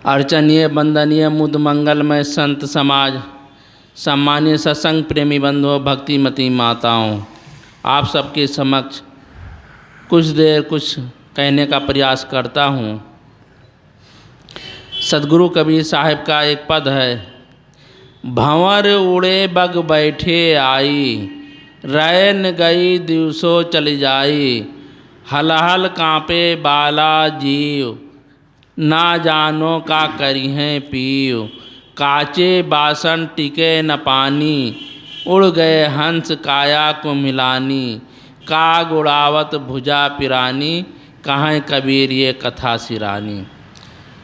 अर्चनीय वंदनीय मुद मंगलमय संत समाज, सम्मानीय सत्संग प्रेमी बंधुओं, भक्तिमती माताओं, आप सबके समक्ष कुछ कहने का प्रयास करता हूँ। सदगुरु कबीर साहिब का एक पद है, भंवर उड़े बग बैठे आई, रैन गई दिवसों चली जाई, हल हल कांपे बाला जीव, ना जानो का करी हैं पीव, काचे बासन टिके न पानी, उड़ गए हंस काया को मिलानी, काग उड़ावत भुजा पिरानी, कहाँ कबीर ये कथा सिरानी।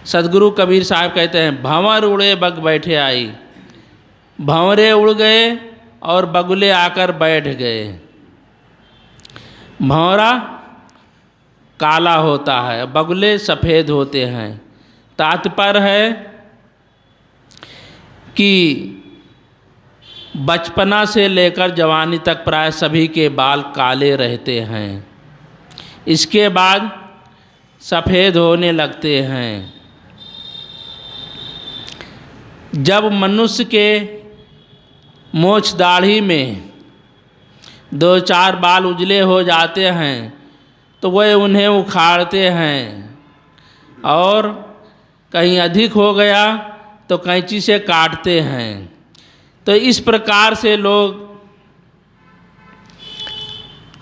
सदगुरु कबीर साहब कहते हैं, भंवर उड़े बग बैठे आई, भंवरे उड़ गए और बगुले आकर बैठ गए। भंवरा काला होता है, बगुले सफ़ेद होते हैं। तात्पर्य है कि बचपना से लेकर जवानी तक प्राय सभी के बाल काले रहते हैं, इसके बाद सफ़ेद होने लगते हैं। जब मनुष्य के मोछ दाढ़ी में 2-4 बाल उजले हो जाते हैं तो वह उन्हें उखाड़ते हैं, और कहीं अधिक हो गया तो कैंची से काटते हैं। तो इस प्रकार से लोग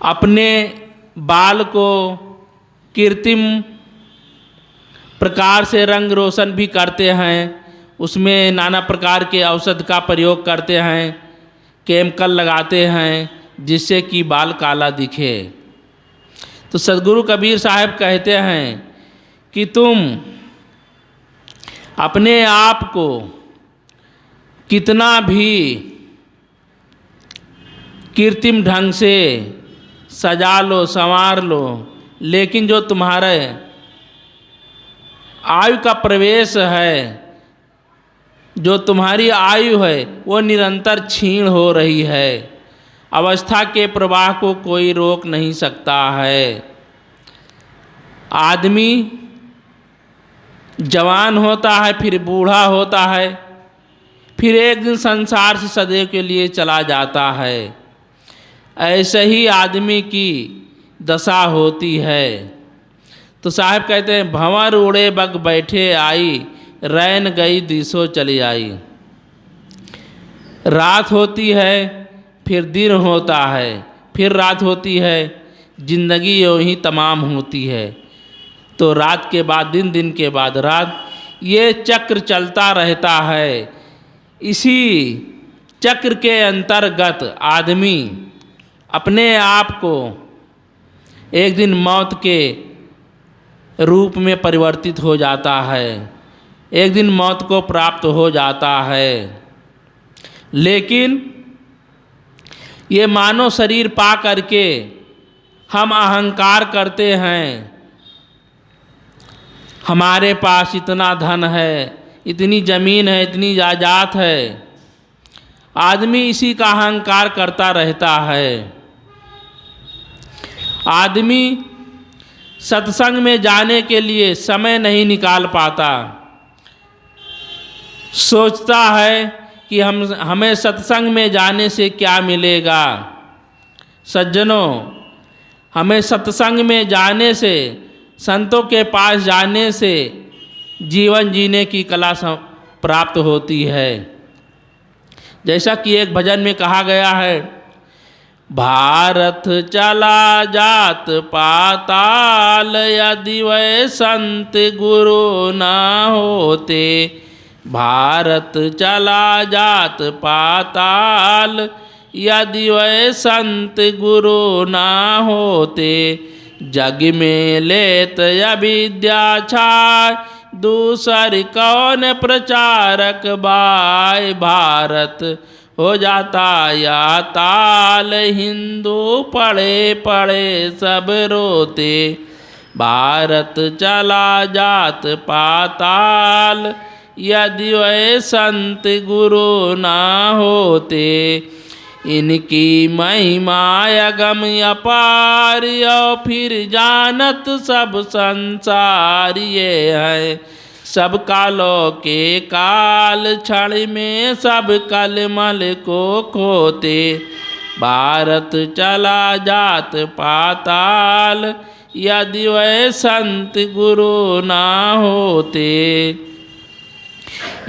अपने बाल को कृत्रिम प्रकार से रंग रोशन भी करते हैं, उसमें नाना प्रकार के औषध का प्रयोग करते हैं, केमिकल लगाते हैं जिससे कि बाल काला दिखे। तो सदगुरु कबीर साहब कहते हैं कि तुम अपने आप को कितना भी कृत्रिम ढंग से सजा लो, संवार लो, लेकिन जो तुम्हारे आयु का प्रवेश है, जो तुम्हारी आयु है, वो निरंतर क्षीण हो रही है। अवस्था के प्रवाह को कोई रोक नहीं सकता है। आदमी जवान होता है, फिर बूढ़ा होता है, फिर एक दिन संसार से सदैव के लिए चला जाता है। ऐसे ही आदमी की दशा होती है। तो साहब कहते हैं, भंवर उड़े बग बैठे आई, रैन गई दिसो चली आई। रात होती है, फिर दिन होता है, फिर रात होती है, जिंदगी यूँ ही तमाम होती है। तो रात के बाद दिन, दिन के बाद रात, ये चक्र चलता रहता है। इसी चक्र के अंतर्गत आदमी अपने आप को एक दिन मौत के रूप में परिवर्तित हो जाता है, एक दिन मौत को प्राप्त हो जाता है। लेकिन ये मानव शरीर पा करके हम अहंकार करते हैं, हमारे पास इतना धन है, इतनी ज़मीन है, इतनी जायदाद है। आदमी इसी का अहंकार करता रहता है। आदमी सत्संग में जाने के लिए समय नहीं निकाल पाता। सोचता है कि हमें सत्संग में जाने से क्या मिलेगा। सज्जनों, हमें सत्संग में जाने से, संतों के पास जाने से जीवन जीने की कला प्राप्त होती है। जैसा कि एक भजन में कहा गया है, भारत चला जात पाताल, यदि वह संत गुरु ना होते। भारत चला जात पाताल, यदि वह संत गुरु ना होते। जग में लेत अविद्या छाय, दूसर कौन प्रचारक बाय। भारत हो जाता या ताल, हिंदू पढ़े पढ़े सब रोते। भारत चला जात पाताल, यदि वह संत गुरु ना होते। इनकी महिमा अगम अपार, फिर जानत सब संसार ये है। सब कालों के काल क्षण में सब कलमल को खोते। भारत चला जात पाताल यदि वह संत गुरु ना होते।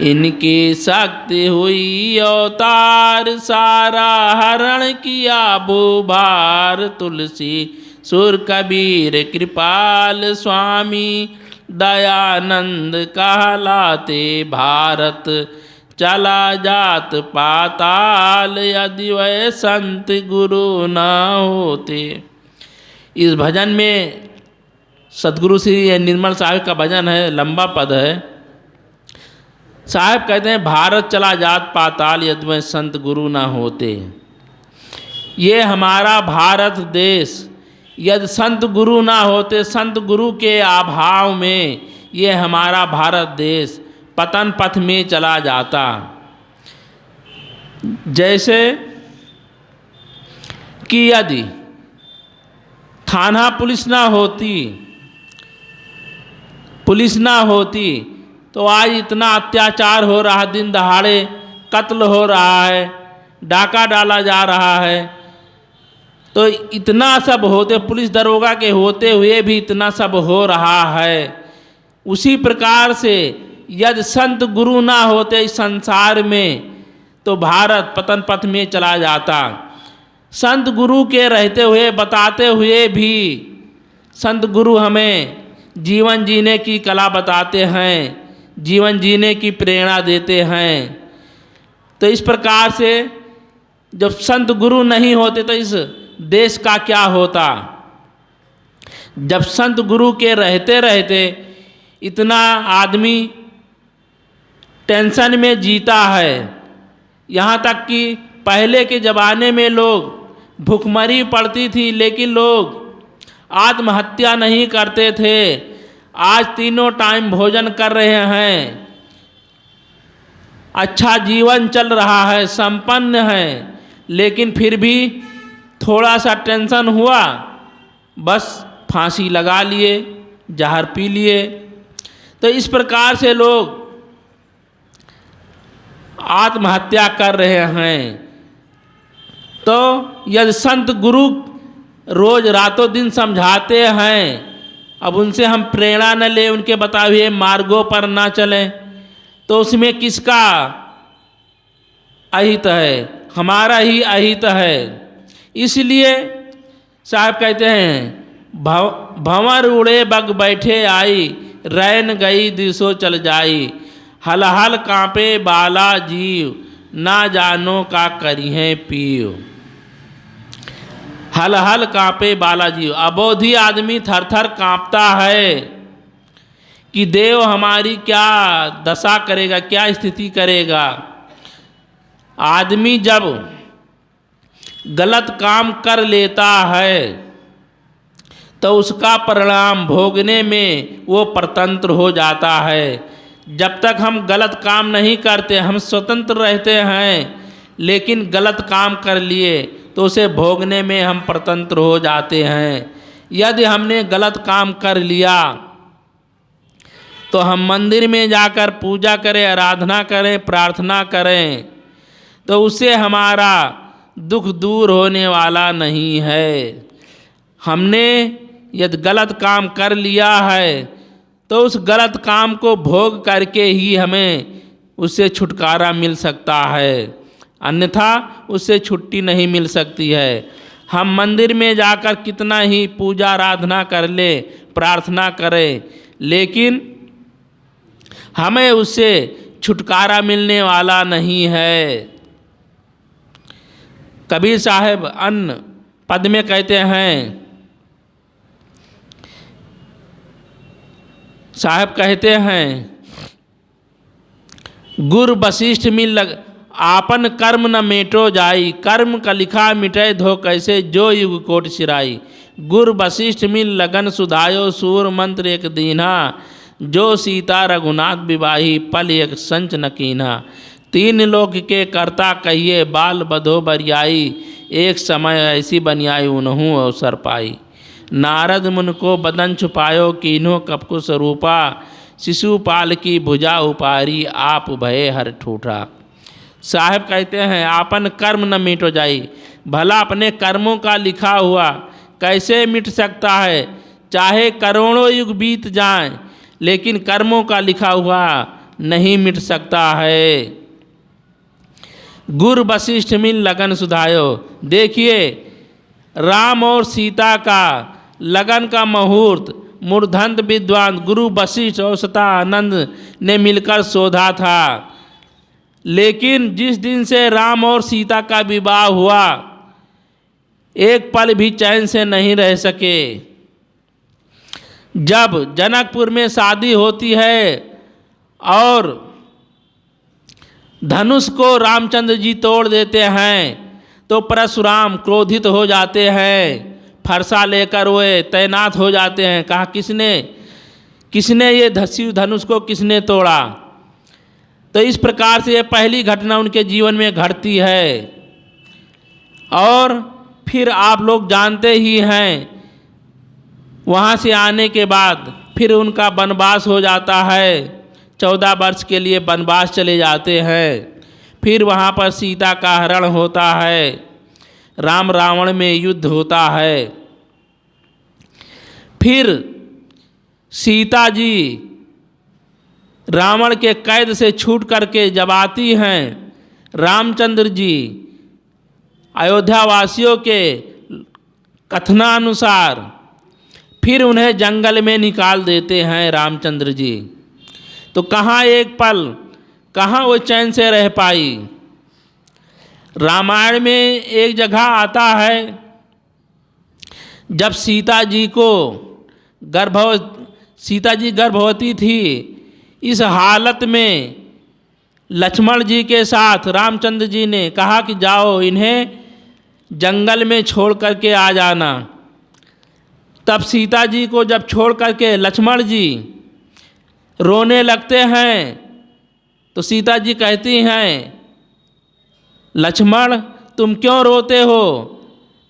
इनकी शक्ति हुई अवतार सारा हरण किया भूभार। तुलसी सुर कबीर कृपाल स्वामी दयानंद कहलाते। भारत चला जात पाताल यदि वह संत गुरु न होते। इस भजन में सतगुरु श्री निर्मल साहिब का भजन है, लंबा पद है। साहब कहते हैं भारत चला जात पाताल यदि वह संत गुरु ना होते। ये हमारा भारत देश यदि संत गुरु ना होते, संत गुरु के अभाव में ये हमारा भारत देश पतन पथ में चला जाता। जैसे कि यदि थाना पुलिस ना होती तो आज इतना अत्याचार हो रहा, दिन दहाड़े कत्ल हो रहा है, डाका डाला जा रहा है। तो इतना सब होते, पुलिस दरोगा के होते हुए भी इतना सब हो रहा है। उसी प्रकार से यदि संत गुरु ना होते इस संसार में तो भारत पतन पथ में चला जाता। संत गुरु के रहते हुए, बताते हुए भी संत गुरु हमें जीवन जीने की कला बताते हैं, जीवन जीने की प्रेरणा देते हैं। तो इस प्रकार से जब संत गुरु नहीं होते तो इस देश का क्या होता। जब संत गुरु के रहते रहते इतना आदमी टेंशन में जीता है, यहाँ तक कि पहले के ज़माने में लोग भूखमरी पड़ती थी लेकिन लोग आत्महत्या नहीं करते थे। आज तीनों टाइम भोजन कर रहे हैं, अच्छा जीवन चल रहा है, संपन्न है, लेकिन फिर भी थोड़ा सा टेंशन हुआ बस फांसी लगा लिए, जहर पी लिए। तो इस प्रकार से लोग आत्महत्या कर रहे हैं। तो यदि संत गुरु रोज रातों दिन समझाते हैं, अब उनसे हम प्रेरणा न लें, उनके बताए हुए मार्गों पर ना चलें, तो उसमें किसका अहित है? हमारा ही अहित है। इसलिए साहब कहते हैं भंवर उड़े बग बैठे आई, रैन गई दिसो चल जाई। हल हल कांपे बाला जीव, ना जानो का करी है पीव। हल हल कांपे बाला जीव, अबोधी आदमी थर थर कांपता है कि देव हमारी क्या दशा करेगा, क्या स्थिति करेगा। आदमी जब गलत काम कर लेता है तो उसका परिणाम भोगने में वो परतंत्र हो जाता है। जब तक हम गलत काम नहीं करते हम स्वतंत्र रहते हैं, लेकिन गलत काम कर लिए तो उसे भोगने में हम परतंत्र हो जाते हैं। यदि हमने गलत काम कर लिया तो हम मंदिर में जाकर पूजा करें, आराधना करें, प्रार्थना करें, तो उससे हमारा दुख दूर होने वाला नहीं है। हमने यदि गलत काम कर लिया है तो उस गलत काम को भोग करके ही हमें उससे छुटकारा मिल सकता है, अन्यथा उससे छुट्टी नहीं मिल सकती है। हम मंदिर में जाकर कितना ही पूजा आराधना कर ले, प्रार्थना करें, लेकिन हमें उससे छुटकारा मिलने वाला नहीं है। कबीर साहब अन्य पद में कहते हैं, साहब कहते हैं गुर वशिष्ठ मिल लग आपन कर्म न मेटो जाई। कर्म का लिखा मिटे धो कैसे, जो युग कोट सिराई। गुर वशिष्ठ मिल लगन सुधायो, सूर मंत्र एक दीना। जो सीता रघुनाथ विवाही, पल एक संच न कीना। तीन लोक के कर्ता कहिए, बाल बधो बरियाई। एक समय ऐसी बनियाई उन्हूँ अवसर पाई। नारद मुन को बदन छुपायो, कीन्हो कपकु स्वरूपा। शिशुपाल की भुजा उपारी, आप भये हर ठूठा। साहब कहते हैं आपन कर्म न मिटो जाई, भला अपने कर्मों का लिखा हुआ कैसे मिट सकता है। चाहे करोड़ों युग बीत जाएं, लेकिन कर्मों का लिखा हुआ नहीं मिट सकता है। गुर वशिष्ठ मिल लगन सुधायो। देखिए राम और सीता का लगन का मुहूर्त मूर्धन्त विद्वान गुरु वशिष्ठ और सतानंद ने मिलकर शोधा था। लेकिन जिस दिन से राम और सीता का विवाह हुआ, एक पल भी चैन से नहीं रह सके। जब जनकपुर में शादी होती है और धनुष को रामचंद्र जी तोड़ देते हैं, तो परशुराम क्रोधित हो जाते हैं, फरसा लेकर वे तैनात हो जाते हैं। कहा किसने ये धनुष को किसने तोड़ा। तो इस प्रकार से ये पहली घटना उनके जीवन में घटती है। और फिर आप लोग जानते ही हैं, वहाँ से आने के बाद फिर उनका वनवास हो जाता है। 14 वर्ष के लिए वनवास चले जाते हैं। फिर वहाँ पर सीता का हरण होता है, राम रावण में युद्ध होता है। फिर सीता जी रावण के कैद से छूट करके जब आती हैं, रामचंद्र जी अयोध्या वासियों के कथनानुसार फिर उन्हें जंगल में निकाल देते हैं रामचंद्र जी। तो कहाँ एक पल, कहाँ वो चैन से रह पाई। रामायण में एक जगह आता है, जब सीता जी गर्भवती थी, इस हालत में लक्ष्मण जी के साथ रामचंद्र जी ने कहा कि जाओ इन्हें जंगल में छोड़ करके आ जाना। तब सीता जी को जब छोड़ करके लक्ष्मण जी रोने लगते हैं, तो सीता जी कहती हैं, लक्ष्मण तुम क्यों रोते हो,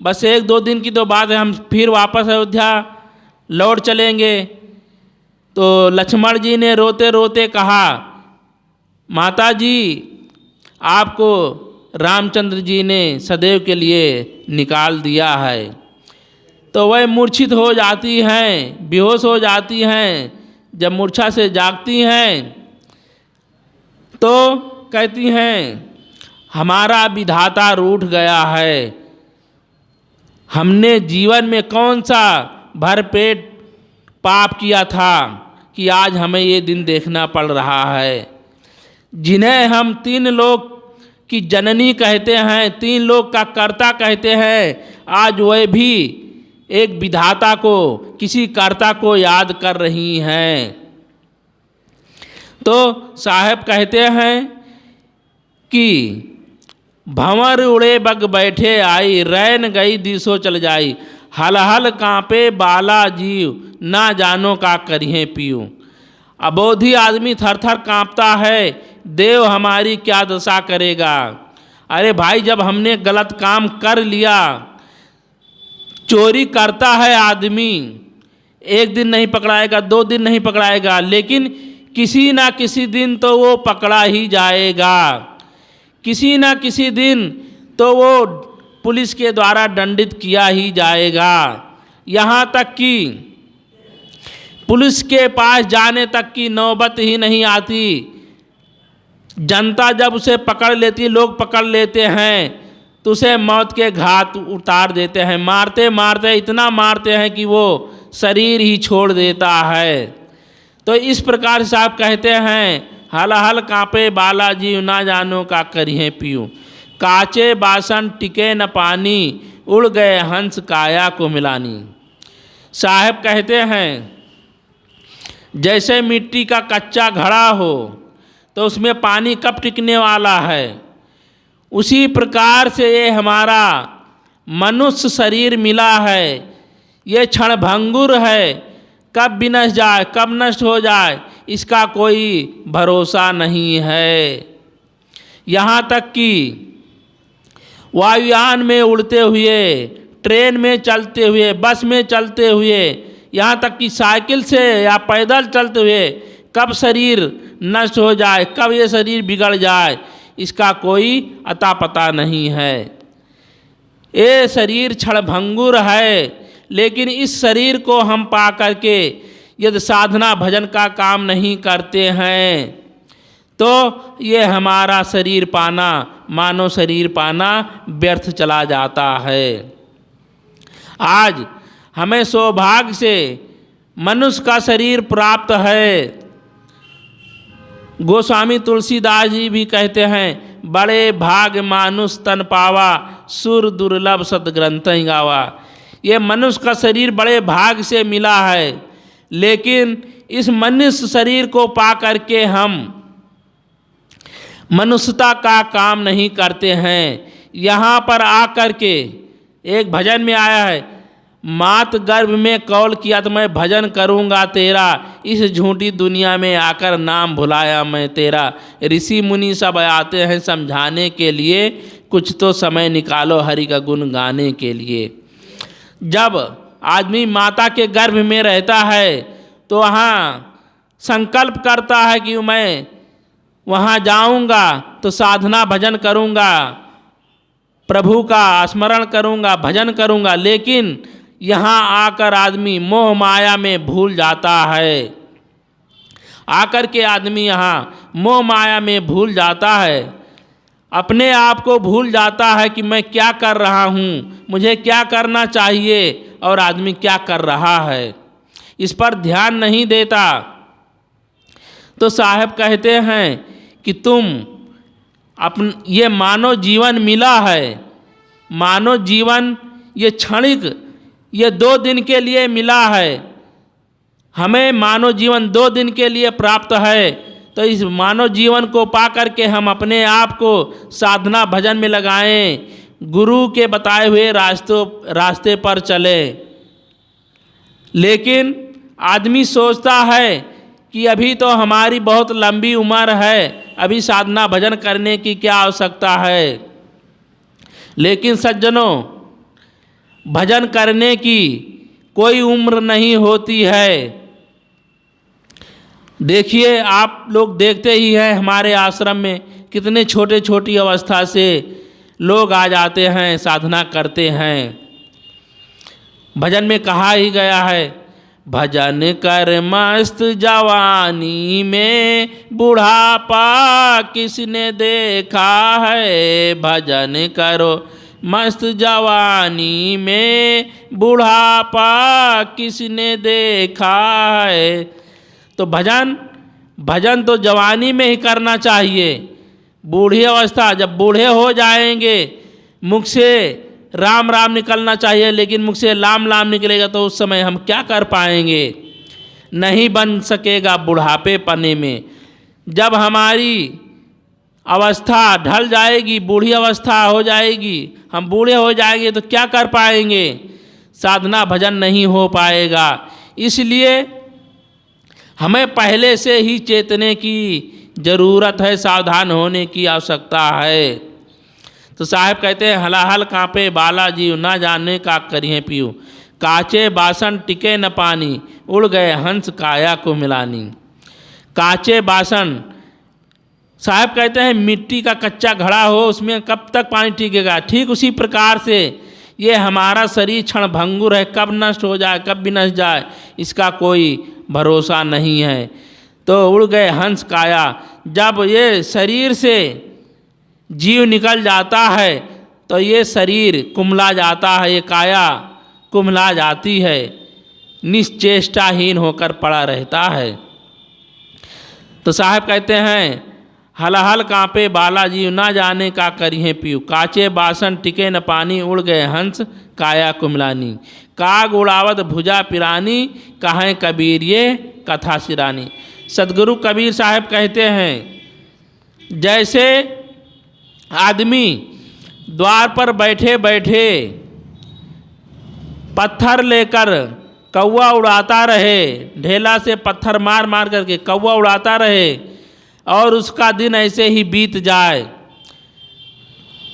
बस 1-2 दिन की तो बात है, हम फिर वापस अयोध्या लौट चलेंगे। तो लक्ष्मण जी ने रोते रोते कहा, माता जी आपको रामचंद्र जी ने सदैव के लिए निकाल दिया है। तो वह मूर्छित हो जाती हैं, बेहोश हो जाती हैं। जब मूर्छा से जागती हैं तो कहती हैं, हमारा विधाता रूठ गया है, हमने जीवन में कौन सा भरपेट पाप किया था कि आज हमें ये दिन देखना पड़ रहा है। जिन्हें हम 3 लोक की जननी कहते हैं, 3 लोक का कर्ता कहते हैं, आज वह भी एक विधाता को, किसी कर्ता को याद कर रही हैं। तो साहब कहते हैं कि भंवर उड़े बग बैठे आई, रैन गई दिसो चल जाई, हल हल कांपे बाला जीव, ना जानो का करिए पीऊ। अबोधी आदमी थर थर कांपता है, देव हमारी क्या दशा करेगा। अरे भाई, जब हमने गलत काम कर लिया, चोरी करता है आदमी, 1 दिन नहीं पकड़ाएगा, 2 दिन नहीं पकड़ाएगा, लेकिन किसी ना किसी दिन तो वो पकड़ा ही जाएगा। किसी ना किसी दिन तो वो पुलिस के द्वारा दंडित किया ही जाएगा। यहाँ तक कि पुलिस के पास जाने तक की नौबत ही नहीं आती। जनता जब उसे पकड़ लेती, लोग पकड़ लेते हैं, तो उसे मौत के घाट उतार देते हैं। मारते मारते इतना मारते हैं कि वो शरीर ही छोड़ देता है। तो इस प्रकार से आप कहते हैं, हल हल कांपे बाला जीव, ना जानो का करिए पीऊ। काचे बासन टिके न पानी, उड़ गए हंस काया को मिलानी। साहब कहते हैं, जैसे मिट्टी का कच्चा घड़ा हो तो उसमें पानी कब टिकने वाला है, उसी प्रकार से ये हमारा मनुष्य शरीर मिला है, ये क्षणभंगुर है, कब भी नष्ट जाए, कब नष्ट हो जाए, इसका कोई भरोसा नहीं है। यहाँ तक कि वायुयान में उड़ते हुए, ट्रेन में चलते हुए, बस में चलते हुए, यहाँ तक कि साइकिल से या पैदल चलते हुए कब शरीर नष्ट हो जाए, कब ये शरीर बिगड़ जाए, इसका कोई अता पता नहीं है। ये शरीर क्षणभंगुर है, लेकिन इस शरीर को हम पा करके यदि साधना भजन का काम नहीं करते हैं तो ये हमारा शरीर पाना, मानव शरीर पाना व्यर्थ चला जाता है। आज हमें सौभाग्य से मनुष्य का शरीर प्राप्त है। गोस्वामी तुलसीदास जी भी कहते हैं, बड़े भाग मानुष तन पावा, सुर दुर्लभ सदग्रंथ गावा। ये मनुष्य का शरीर बड़े भाग से मिला है, लेकिन इस मनुष्य शरीर को पा करके हम मनुष्यता का काम नहीं करते हैं। यहाँ पर आकर के एक भजन में आया है, मात गर्भ में कौल किया तो मैं भजन करूँगा तेरा, इस झूठी दुनिया में आकर नाम भुलाया मैं तेरा। ऋषि मुनि सब आते हैं समझाने के लिए, कुछ तो समय निकालो हरि का गुण गाने के लिए। जब आदमी माता के गर्भ में रहता है तो वहाँ संकल्प करता है कि मैं वहाँ जाऊँगा तो साधना भजन करूँगा, प्रभु का स्मरण करूँगा, भजन करूँगा। लेकिन यहाँ आकर आदमी मोह माया में भूल जाता है। आकर के आदमी यहाँ मोह माया में भूल जाता है, अपने आप को भूल जाता है कि मैं क्या कर रहा हूँ, मुझे क्या करना चाहिए और आदमी क्या कर रहा है, इस पर ध्यान नहीं देता। तो साहब कहते हैं कि तुम ये मानव जीवन मिला है, मानव जीवन ये क्षणिक, ये 2 दिन के लिए मिला है। हमें मानव जीवन 2 दिन के लिए प्राप्त है, तो इस मानव जीवन को पा करके हम अपने आप को साधना भजन में लगाएं, गुरु के बताए हुए रास्ते पर चले। लेकिन आदमी सोचता है कि अभी तो हमारी बहुत लंबी उम्र है, अभी साधना भजन करने की क्या आवश्यकता है। लेकिन सज्जनों, भजन करने की कोई उम्र नहीं होती है। देखिए, आप लोग देखते ही हैं हमारे आश्रम में कितने छोटे छोटी अवस्था से लोग आ जाते हैं, साधना करते हैं। भजन में कहा ही गया है, भजन कर मस्त जवानी में, बुढ़ापा किसने देखा है। भजन करो मस्त जवानी में, बुढ़ापा किसने देखा है। तो भजन तो जवानी में ही करना चाहिए। बूढ़ी अवस्था, जब बूढ़े हो जाएंगे, मुख से राम राम निकलना चाहिए, लेकिन मुख से लाम लाम निकलेगा तो उस समय हम क्या कर पाएंगे, नहीं बन सकेगा बुढ़ापे पने में। जब हमारी अवस्था ढल जाएगी, बूढ़ी अवस्था हो जाएगी, हम बूढ़े हो जाएंगे तो क्या कर पाएंगे, साधना भजन नहीं हो पाएगा। इसलिए हमें पहले से ही चेतने की ज़रूरत है, सावधान होने की आवश्यकता है। तो साहब कहते हैं, हलाहल कांपे बाला जीव, ना जाने का करिए पीऊ। काचे बासन टिके न पानी, उड़ गए हंस काया को मिलानी। काचे बासन, साहब कहते हैं मिट्टी का कच्चा घड़ा हो, उसमें कब तक पानी टिकेगा। ठीक उसी प्रकार से ये हमारा शरीर क्षणभंगुर है, कब नष्ट हो जाए, कब भी नष्ट जाए, इसका कोई भरोसा नहीं है। तो उड़ गए हंस काया, जब ये शरीर से जीव निकल जाता है तो ये शरीर कुम्हला जाता है, ये काया कुम्हला जाती है, निश्चेष्टाहीन होकर पड़ा रहता है। तो साहब कहते हैं, हलहल कांपे बाला जीव, ना जाने का करिए पीऊ। काचे बासन टिके न पानी, उड़ गए हंस काया कुम्हलानी। काग उड़ावत भुजा पिरानी, कहें कबीर ये कथा सिरानी। सदगुरु कबीर साहब कहते हैं, जैसे आदमी द्वार पर बैठे बैठे पत्थर लेकर कौवा उड़ाता रहे, ढेला से पत्थर मार मार करके कौवा उड़ाता रहे और उसका दिन ऐसे ही बीत जाए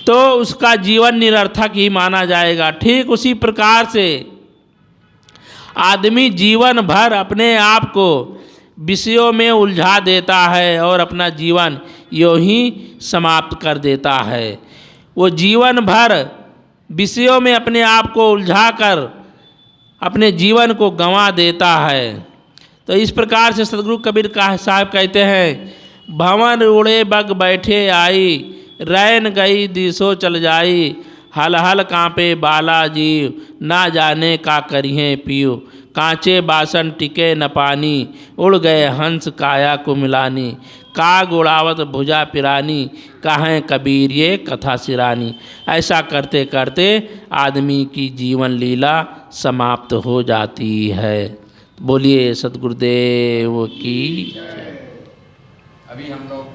तो उसका जीवन निरर्थक ही माना जाएगा। ठीक उसी प्रकार से आदमी जीवन भर अपने आप को विषयों में उलझा देता है और अपना जीवन यूं ही समाप्त कर देता है। वो जीवन भर विषयों में अपने आप को उलझा कर अपने जीवन को गंवा देता है। तो इस प्रकार से सदगुरु कबीर साहब कहते हैं, भंवर उड़े बग बैठे आई, रैन गई दिसो चल जाई, हल हल कांपे बाला जीव, ना जाने का करिए पियो, कांचे बासन टिके न पानी, उड़ गए हंस काया को मिलानी, काग उड़ावत भुजा पिरानी, कहें कबीर ये कथा सिरानी। ऐसा करते करते आदमी की जीवन लीला समाप्त हो जाती है। बोलिए सद्गुरुदेव की। अभी हम लोग